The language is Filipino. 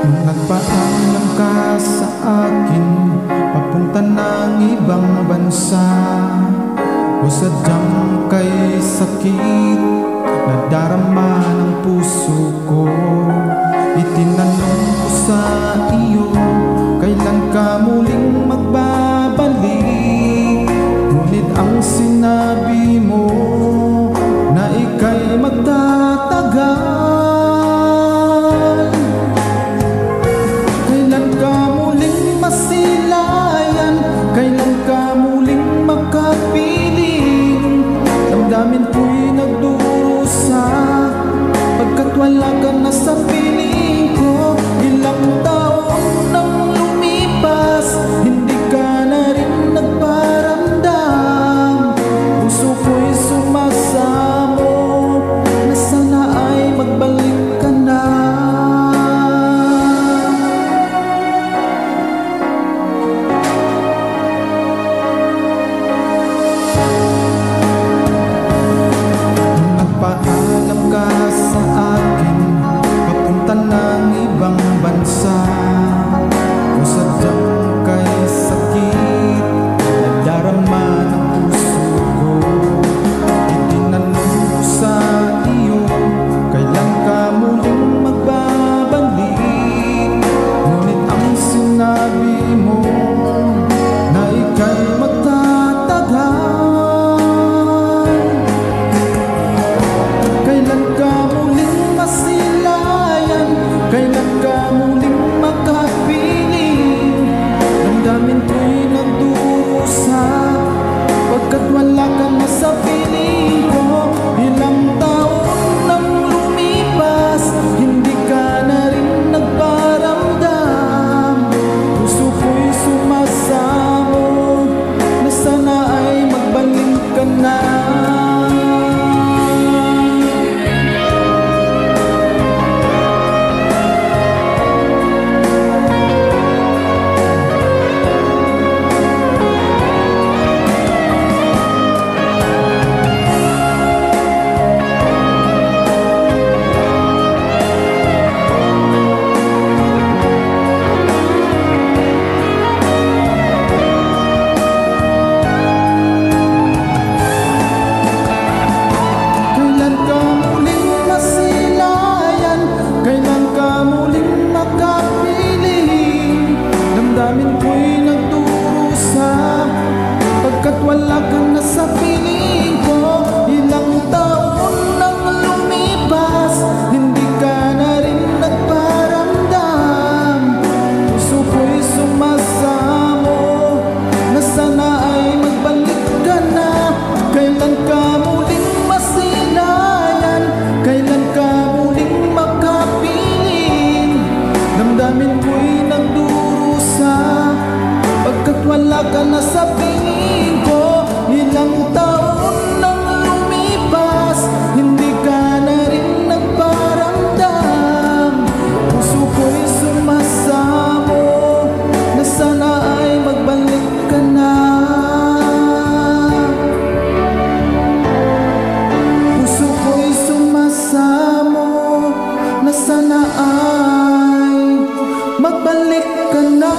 Nagpaalam ka sa akin papunta ng ibang bansa, o sadyang kay sakit nadarama ng puso ko. Itinanong ko sa iyo, kailan ka muling magbabalik? Ngunit ang sinabi mo na ika'y magtatagal. Kailan ka muling masilayan? Kailan ka muling makapiling? Damdamin ko'y nagdurusa pagkat wala ka na sa piling ko. Ilang taon nang lumipas, hindi ka na rin nagparamdam. Puso ko'y sumasamo na sana ay magbalik ka na. Nagpaalam ka sa akin papunta ng ibang bansa, o sadyang kay sakit nadarama ng puso ko. Itinanong ko sa iyo, kailan ka muling magbabalik? Ngunit ang sinabi mo na ika'y magtatagal. Kailan ka muling masilayan? Kailan ka muling makapiling? Damdamin ko'y nagdurusa pagkat wala ka na sa piling ko. Ilang taon nang lumipas, hindi ka na rin nagparamdam. Puso ko'y sumasamo na sana ay magbalik ka na. Kailan ka muling masilayan? Kailan ka muling makapiling? Damdamin ko'y nagdurusa pagkat wala ka na sa piling ko. Ilang taon nang lumipas, hindi ka na rin nagparamdam. Puso ko'y sumasamo na sana ay magbalik ka na. Kailan ka muling masilayan? Kailan ka muling makapiling? Damdamin ko'y nagdurusa pagkat wala ka na sa piling ko. Ilang taon nang lumipas, hindi ka na rin nagparamdam. Puso ko'y sumasamo na sana ay magbalik ka na. Puso ko'y sumasamo na sana ay magbalik ka na.